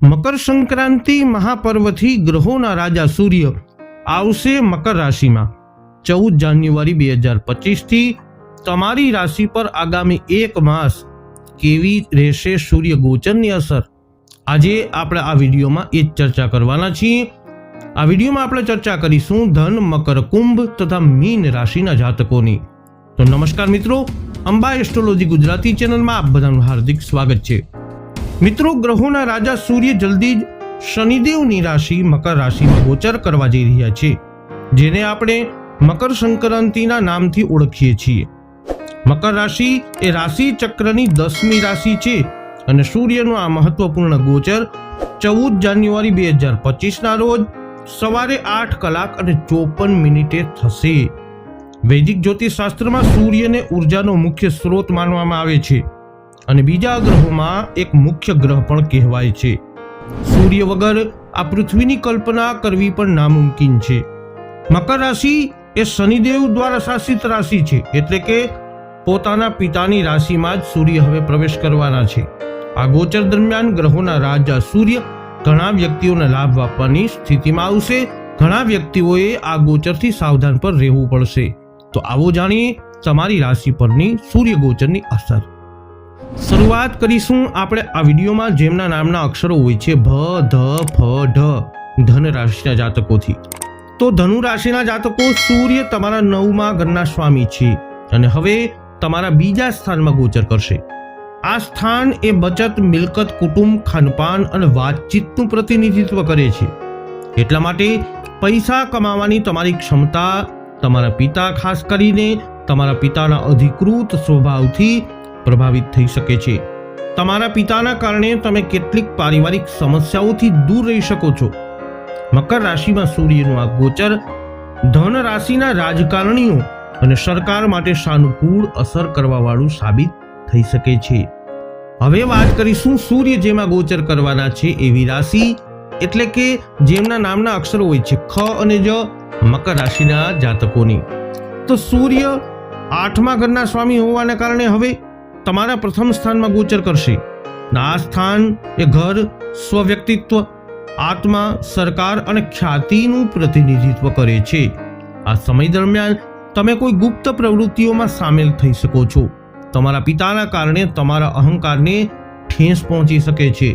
મકર સંક્રાંતિ મહાપર્વથી ગ્રહોના રાજા સૂર્ય આવશે મકર રાશિમાં 14 જાન્યુઆરી 2025 થી તમારી રાશિ પર આગામી 1 માસ કેવી રહેશે સૂર્ય ગોચરની અસર આજે આપણે આ વિડીયોમાં એ જ ચર્ચા કરવાના છીએ। આ વિડીયોમાં આપણે ચર્ચા કરીશું ધન, મકર, કુંભ તથા મીન રાશિના જાતકોની। તો નમસ્કાર મિત્રો, અંબા એસ્ટ્રોલોજી ગુજરાતી ચેનલમાં આપ બધાનું હાર્દિક સ્વાગત છે। મિત્રો, ગ્રહોના રાજા સૂર્ય જલ્દી જ શનિદેવની રાશિ મકર રાશિમાં ગોચર કરવા જઈ રહ્યા છે, જેને આપણે મકર સંક્રાંતિના નામથી ઓળખીએ છીએ। મકર રાશિ એ રાશિ ચક્રની 10મી રાશિ છે અને સૂર્યનું આ મહત્વપૂર્ણ ગોચર 14 જાન્યુઆરી 2025ના રોજ સવારે 8:54 થશે। વૈદિક જ્યોતિષશાસ્ત્રમાં સૂર્યને ઉર્જાનો મુખ્ય સ્ત્રોત માનવામાં આવે છે અને બીજા ગ્રહોમાં એક મુખ્ય ગ્રહ પણ કહેવાય છે। સૂર્ય વગર આ પૃથ્વીની કલ્પના કરવી પણ નામુમકિન છે। મકર રાશિ એ શનિદેવ દ્વારા શાસિત રાશિ છે, એટલે કે પોતાના પિતાની રાશિમાં જ સૂર્ય હવે પ્રવેશ કરવાના છે। આ ગોચર દરમિયાન ગ્રહોના રાજા સૂર્ય ઘણા વ્યક્તિઓને લાભ આપવાની સ્થિતિમાં આવશે। ઘણા વ્યક્તિઓએ આ ગોચરથી સાવધાન પર રહેવું પડશે। તો આવો જાણીએ તમારી રાશિ પરની સૂર્ય ગોચરની અસર। શરૂઆત કરીશું આપણે આ વિડીયોમાં જેમના નામના અક્ષરો હોય છે ભ, ધ, ફ, ઢ, ધન રાશિના જાતકોથી। તો ધનુ રાશિના જાતકો, સૂર્ય તમારા 9મા ઘરના સ્વામી છે અને હવે તમારા બીજા સ્થાનમાં ગોચર કરશે। આ સ્થાન એ બચત, મિલકત, કુટુંબ, ખાનપાન અને વાતચીતનું પ્રતિનિધિત્વ કરે છે। એટલા માટે પૈસા કમાવાની તમારી ક્ષમતા તમારા પિતા, ખાસ કરીને તમારા પિતાના અધિકૃત સ્વભાવથી પ્રભાવિત થઈ શકે છે। તમારા પિતાના કારણે તમે કેટલીક પારિવારિક સમસ્યાઓથી દૂર રહી શકો છો। મકર રાશિમાં સૂર્યનું આ ગોચર ધન રાશિના રાજકારણીઓ અને સરકાર માટે સાનુકૂળ અસર કરવા વાળું સાબિત થઈ શકે છે। હવે વાત કરીશું સૂર્ય જેમાં ગોચર કરવાના છે એવી રાશિ, એટલે કે જેમના નામના અક્ષરો હોય છે ખ અને જ, મકર રાશિના જાતકોની। તો સૂર્ય 8મા ઘરના સ્વામી હોવાને કારણે હવે તમારા પ્રથમ સ્થાનમાં ગોચર કરશે। આ સ્થાન એ ઘર, સ્વવ્યક્તિત્વ, આત્મા, સરકાર અને ખ્યાતિનું પ્રતિનિધિત્વ કરે છે। આ સમય દરમિયાન તમે કોઈ ગુપ્ત પ્રવૃત્તિઓમાં સામેલ થઈ શકો છો। તમારા પિતાના કારણે તમારા અહંકારને ઠેસ પહોંચી શકે છે।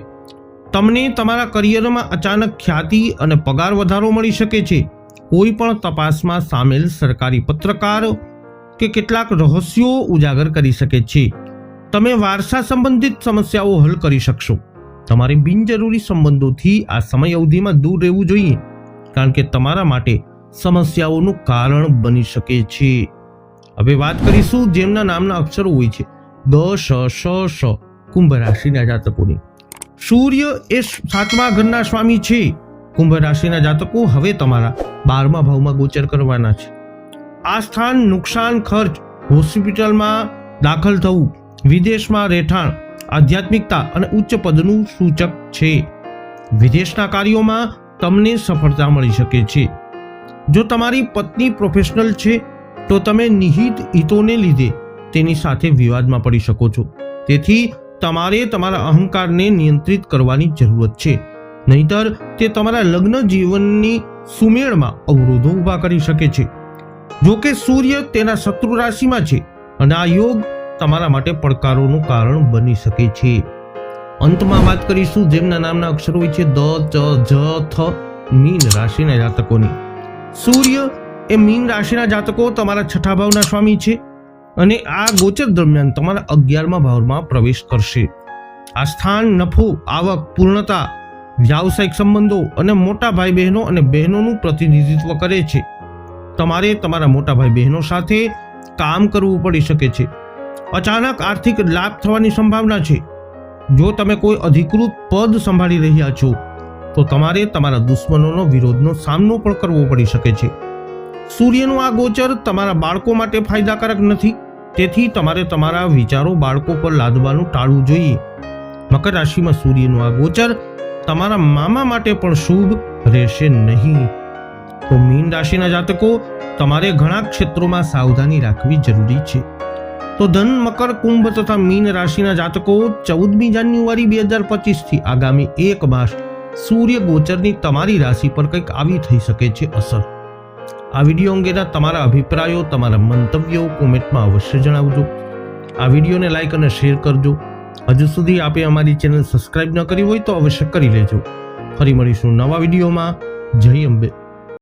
તમને તમારા કરિયરમાં અચાનક ખ્યાતિ અને પગાર વધારો મળી શકે છે। કોઈ પણ તપાસમાં સામેલ સરકારી પત્રકાર કે કેટલાક રહસ્યો ઉજાગર કરી શકે છે। તમે વારસા સંબંધિત સમસ્યાઓ હલ કરી શકશો। તમારે બિનજરૂરી સંબંધોથી આ સમય અવધિમાં દૂર રહેવું જોઈએ, કારણ કે તમારા માટે સમસ્યાઓનું કારણ બની શકે છે। હવે વાત કરીશું જેમના નામના અક્ષરો હોય છે ગ, શ, શ, શ, કુંભ રાશિના જાતકોની। સૂર્ય એ 7મા ઘરના સ્વામી છે। કુંભ રાશિના જાતકો હવે તમારા 12મા ભાવમાં ગોચર કરવાના છે। આ સ્થાન નુકસાન, ખર્ચ, હોસ્પિટલમાં દાખલ થવું, વિદેશમાં રહેઠાણ, આધ્યાત્મિકતા અને ઉચ્ચ પદનું સૂચક છે। વિદેશના કાર્યોમાં તમને સફળતા મળી શકે છે। જો તમારી પત્ની પ્રોફેશનલ છે તો તમે નિહિત હિતોને લીધે તેની સાથે વિવાદમાં પડી શકો છો। તેથી તમારે તમારા અહંકારને નિયંત્રિત કરવાની જરૂરત છે, નહીતર તે તમારા લગ્ન જીવનની સુમેળમાં અવરોધો ઊભા કરી શકે છે। જો કે સૂર્ય તેના શત્રુ રાશિમાં છે અને આ યોગ તમારા માટે પડકારોનું કારણ બની શકે છે। અંતમાં વાત કરીશું જેમના નામના અક્ષરો હોય છે દ, ચ, જ, થ, મીન રાશિના જાતકોની। સૂર્ય એ મીન રાશિના જાતકો તમારા 6ઠા ભાવના સ્વામી છે અને આ ગોચર દરમિયાન તમારા 11મા ભાવમાં પ્રવેશ કરશે। આ સ્થાન નફો, આવક, પૂર્ણતા, વ્યાવસાયિક સંબંધો અને મોટા ભાઈ બહેનો અને બહેનોનું પ્રતિનિધિત્વ કરે છે। તમારે તમારા મોટા ભાઈ બહેનો સાથે કામ કરવું પડી શકે છે। અચાનક આર્થિક લાભ થવાની સંભાવના છે। જો તમે કોઈ અધિકૃત પદ સંભાળી રહ્યા છો તો તમારે તમારા દુશ્મનોનો વિરોધનો સામનો પણ કરવો પડી શકે છે। સૂર્યનું આ ગોચર તમારા બાળકો માટે ફાયદાકારક નથી, તેથી તમારે તમારા વિચારો બાળકો પર લાદવાનું ટાળવું જોઈએ। મકર રાશિમાં સૂર્યનું આ ગોચર તમારા મામા માટે પણ શુભ રહેશે નહીં। તો મીન રાશિના જાતકો, તમારે ઘણા ક્ષેત્રોમાં સાવધાની રાખવી જરૂરી છે। તો ધન, મકર, કુંભ તથા મીન રાશિના જાતકો 14મી જાન્યુઆરી 2025 થી આગામી 1 માસ સૂર્ય ગોચરની તમારી રાશિ પર કંઈક આવી થઈ શકે છે અસર. આ વિડીયો અંગેના તમારા અભિપ્રાયો, તમારા મંતવ્યો કોમેન્ટમાં અવશ્ય જણાવજો. આ વિડીયોને લાઈક અને શેર કરજો. હજુ સુધી આપે અમારી ચેનલ સબસ્ક્રાઇબ ન કરી હોય તો અવશ્ય કરી લેજો. ફરી મળીશું નવા વિડીયોમાં. જય અંબે.